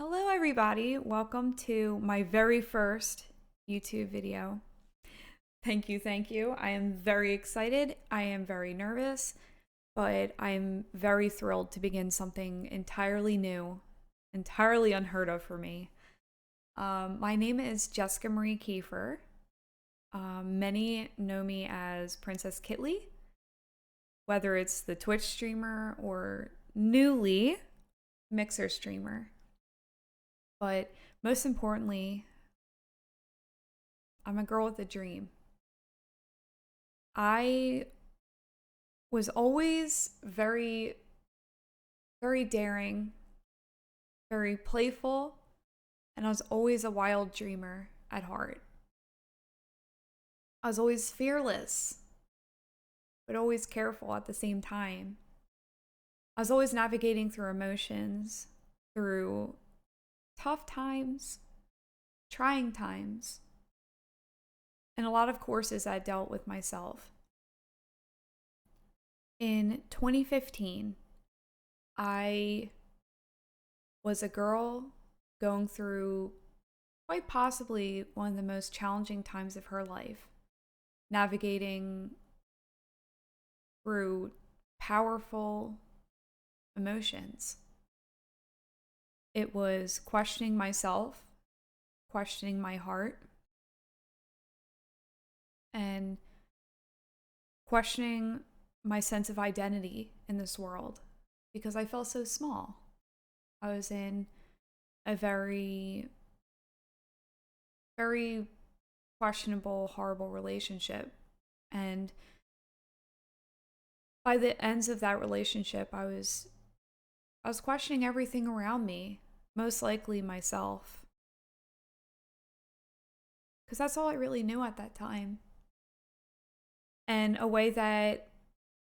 Hello everybody, welcome to my very first YouTube video. Thank you. I am very excited, I am very nervous, but I'm very thrilled to begin something entirely new, entirely unheard of for me. My name is Jessica Marie Kiefer. Many know me as Princess Kitley, whether it's the Twitch streamer or newly Mixer streamer. But most importantly, I'm a girl with a dream. I was always very daring, very playful, and I was always a wild dreamer at heart. I was always fearless, but always careful at the same time. I was always navigating through emotions, through tough times, trying times, and a lot of courses I dealt with myself. In 2015, I was a girl going through quite possibly one of the most challenging times of her life, navigating through powerful emotions. It was questioning myself, questioning my heart, and questioning my sense of identity in this world because I felt so small. I was in a very questionable, horrible relationship. And by the ends of that relationship, I was questioning everything around me, most likely myself. Because that's all I really knew at that time. And a way that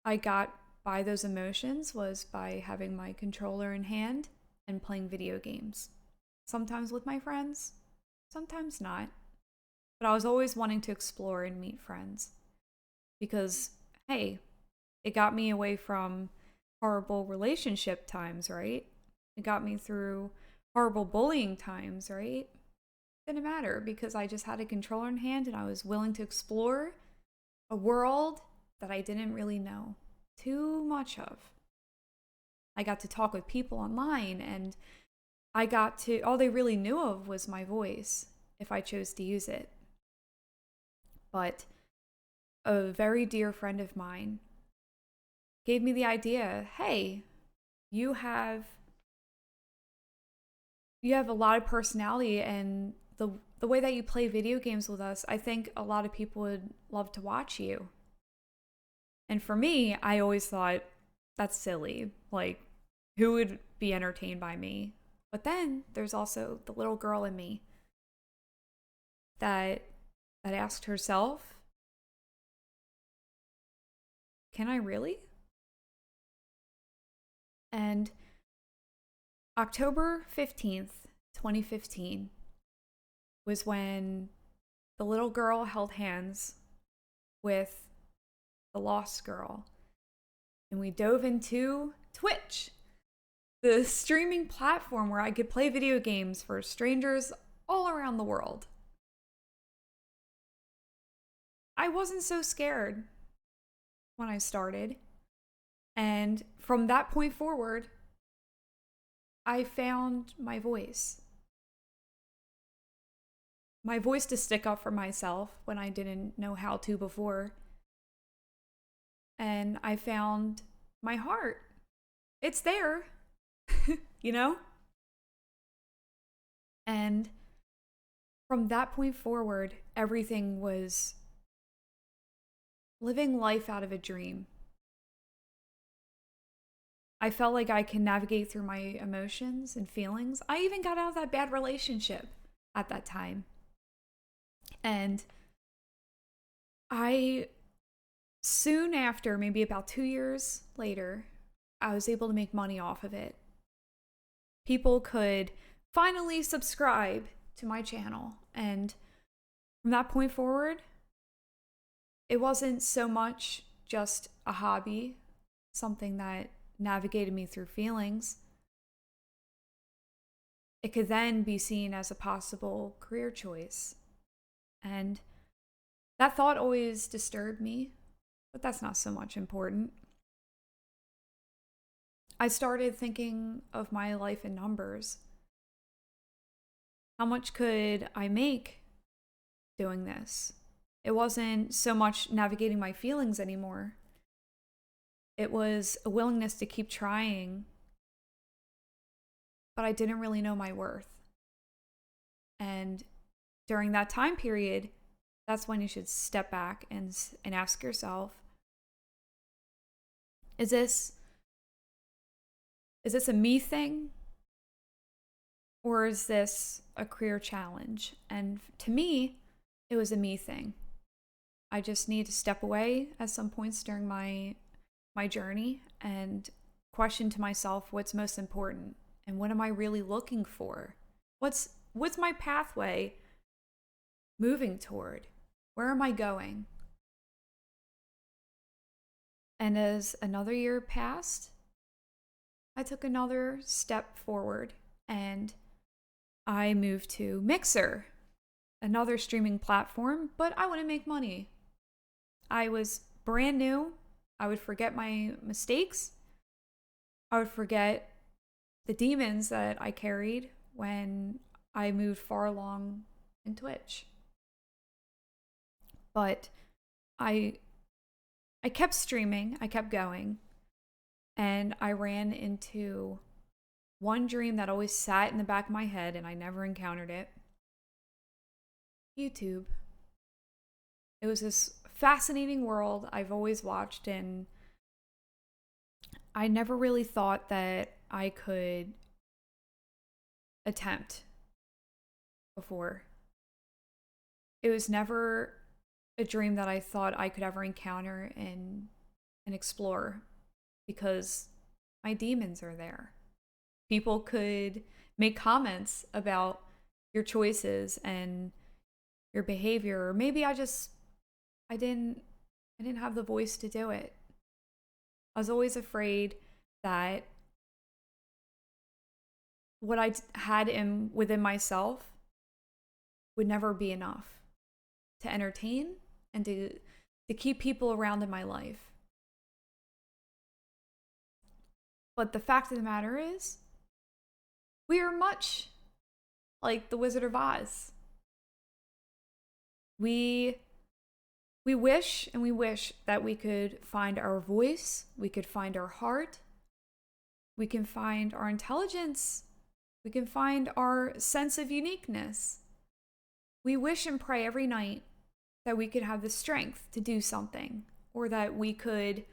I got by those emotions was by having my controller in hand and playing video games. Sometimes with my friends, sometimes not. But I was always wanting to explore and meet friends. Because, hey, it got me away from horrible relationship times, right? It got me through horrible bullying times, right? Didn't matter because I just had a controller in hand and I was willing to explore a world that I didn't really know too much of. I got to talk with people online and all they really knew of was my voice if I chose to use it. But a very dear friend of mine gave me the idea, hey, you have a lot of personality, and the way that you play video games with us, I think a lot of people would love to watch you. And for me, I always thought, that's silly. Like, who would be entertained by me? But then there's also the little girl in me that asked herself, can I really? And October 15th, 2015 was when the little girl held hands with the lost girl. And we dove into Twitch, the streaming platform where I could play video games for strangers all around the world. I wasn't so scared when I started. And from that point forward, I found my voice. My voice to stick up for myself when I didn't know how to before. And I found my heart. It's there, you know? And from that point forward, everything was living life out of a dream. I felt like I can navigate through my emotions and feelings. I even got out of that bad relationship at that time. And soon after, maybe about 2 years later, I was able to make money off of it. People could finally subscribe to my channel. And from that point forward, it wasn't so much just a hobby, something that navigated me through feelings. it could then be seen as a possible career choice. And that thought always disturbed me, but that's not so much important. I started thinking of my life in numbers. How much could I make doing this? It wasn't so much navigating my feelings anymore. It was a willingness to keep trying, but I didn't really know my worth. And during that time period, that's when you should step back and ask yourself, is this a me thing? Or is this a career challenge? And to me, it was a me thing. I just need to step away at some points during my journey and question to myself what's most important and what am I really looking for? What's my pathway moving toward? Where am I going? And as another year passed, I took another step forward and I moved to Mixer, another streaming platform, but I wouldn't make money. I was brand new. I would forget my mistakes. I would forget the demons that I carried when I moved far along in Twitch. But I kept streaming, I kept going, and I ran into one dream that always sat in the back of my head and I never encountered it. YouTube. It was this fascinating world I've always watched, and I never really thought that I could attempt before. It was never a dream that I thought I could ever encounter and explore because my demons are there. People could make comments about your choices and your behavior, or maybe I didn't have the voice to do it. I was always afraid that what I had within myself would never be enough to entertain and to keep people around in my life. But the fact of the matter is, we are much like the Wizard of Oz. We wish and we wish that we could find our voice, we could find our heart, we can find our intelligence, we can find our sense of uniqueness. We wish and pray every night that we could have the strength to do something, or that we could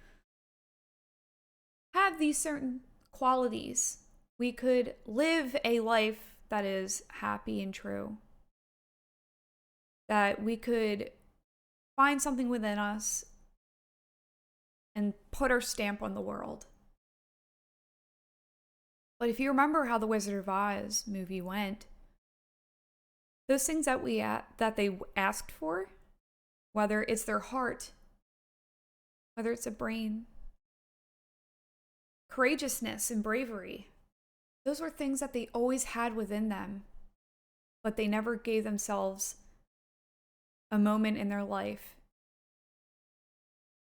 have these certain qualities. We could live a life that is happy and true. That we could find something within us and put our stamp on the world. But if you remember how the Wizard of Oz movie went, those things that they asked for, whether it's their heart, whether it's a brain, courageousness and bravery, those were things that they always had within them, but they never gave themselves a moment in their life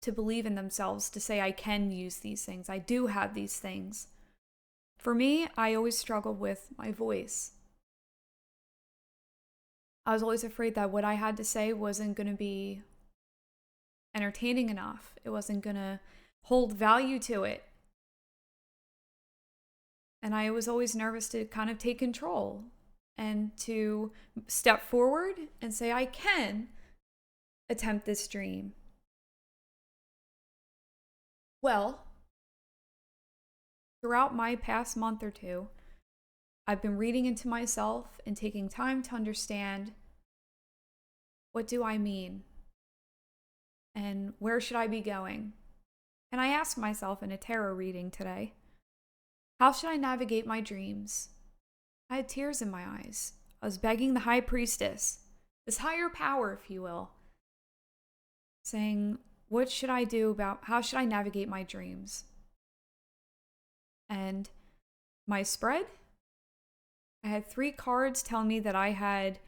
to believe in themselves, to say, I can use these things. I do have these things. For me, I always struggled with my voice. I was always afraid that what I had to say wasn't going to be entertaining enough. It wasn't going to hold value to it. And I was always nervous to kind of take control and to step forward and say, I can attempt this dream. Well, throughout my past month or two, I've been reading into myself and taking time to understand, what do I mean? And where should I be going? And I asked myself in a tarot reading today, how should I navigate my dreams? I had tears in my eyes. I was begging the high priestess, this higher power, if you will, saying, what should I do how should I navigate my dreams? And my spread I had 3 cards telling me that I had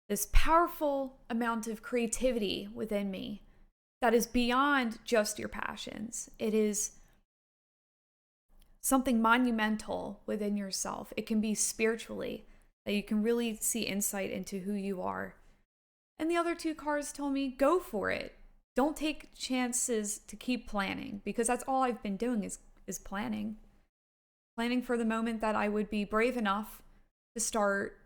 this powerful amount of creativity within me that is beyond just your passions. It is something monumental within yourself. It can be spiritually, that you can really see insight into who you are. And the other 2 cards told me, go for it. Don't take chances to keep planning, because that's all I've been doing is planning. Planning for the moment that I would be brave enough to start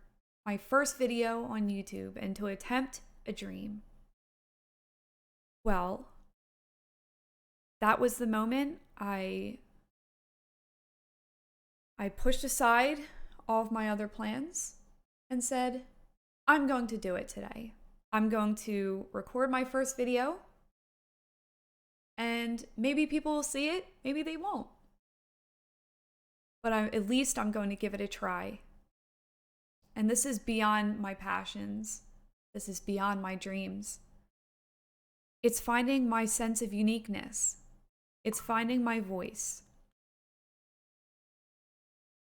my first video on YouTube and to attempt a dream. Well, that was the moment I pushed aside all of my other plans and said, I'm going to do it today. I'm going to record my first video, and maybe people will see it, maybe they won't. But at least I'm going to give it a try. And this is beyond my passions. This is beyond my dreams. It's finding my sense of uniqueness. It's finding my voice.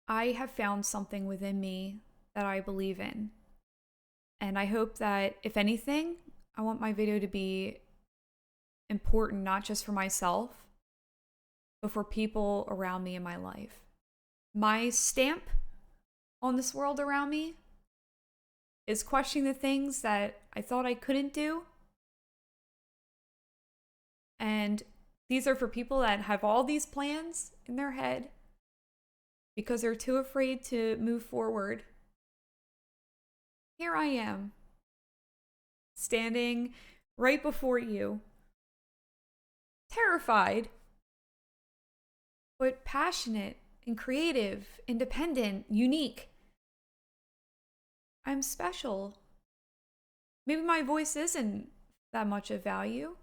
I have found something within me that I believe in. And I hope that, if anything, I want my video to be important, not just for myself, but for people around me in my life. My stamp on this world around me is questioning the things that I thought I couldn't do. And these are for people that have all these plans in their head because they're too afraid to move forward. Here I am, standing right before you, terrified, but passionate and creative, independent, unique. I'm special. Maybe my voice isn't that much of value.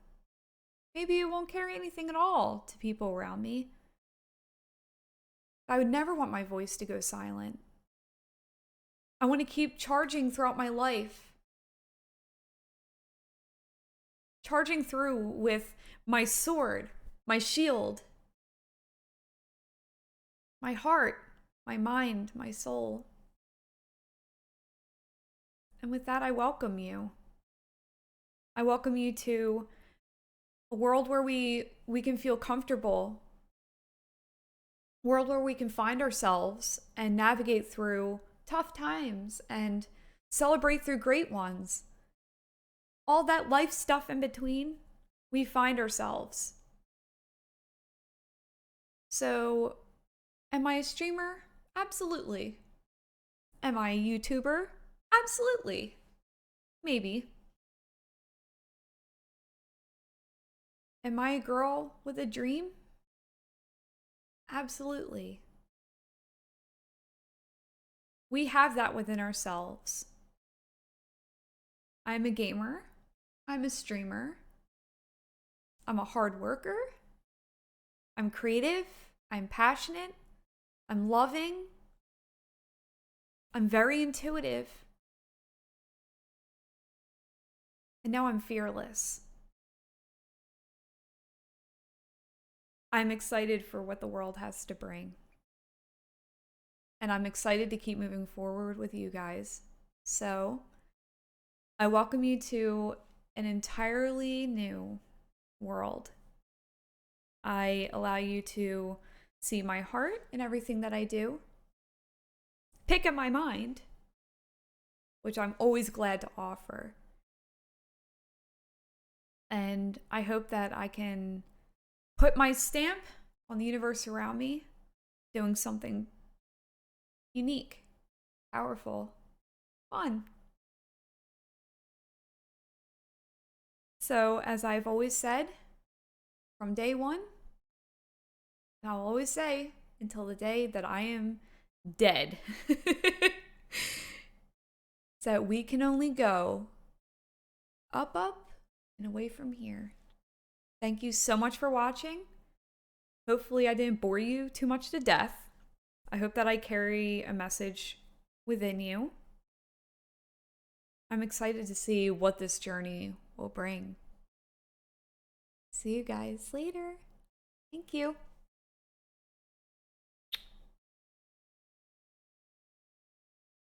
Maybe it won't carry anything at all to people around me. I would never want my voice to go silent. I want to keep charging throughout my life. Charging through with my sword, my shield, my heart, my mind, my soul. And with that, I welcome you. I welcome you to a world where we can feel comfortable. A world where we can find ourselves and navigate through tough times and celebrate through great ones. All that life stuff in between, we find ourselves. So, am I a streamer? Absolutely. Am I a YouTuber? Absolutely. Maybe. Am I a girl with a dream? Absolutely. We have that within ourselves. I'm a gamer. I'm a streamer. I'm a hard worker. I'm creative. I'm passionate. I'm loving. I'm very intuitive. And now I'm fearless. I'm excited for what the world has to bring. And I'm excited to keep moving forward with you guys. So, I welcome you to an entirely new world. I allow you to see my heart in everything that I do. Pick at my mind, which I'm always glad to offer. And I hope that I can put my stamp on the universe around me, doing something unique, powerful, fun. So, as I've always said, from day one, and I'll always say until the day that I am dead, that we can only go up, up, and away from here. Thank you so much for watching. Hopefully I didn't bore you too much to death. I hope that I carry a message within you. I'm excited to see what this journey will bring. See you guys later. Thank you.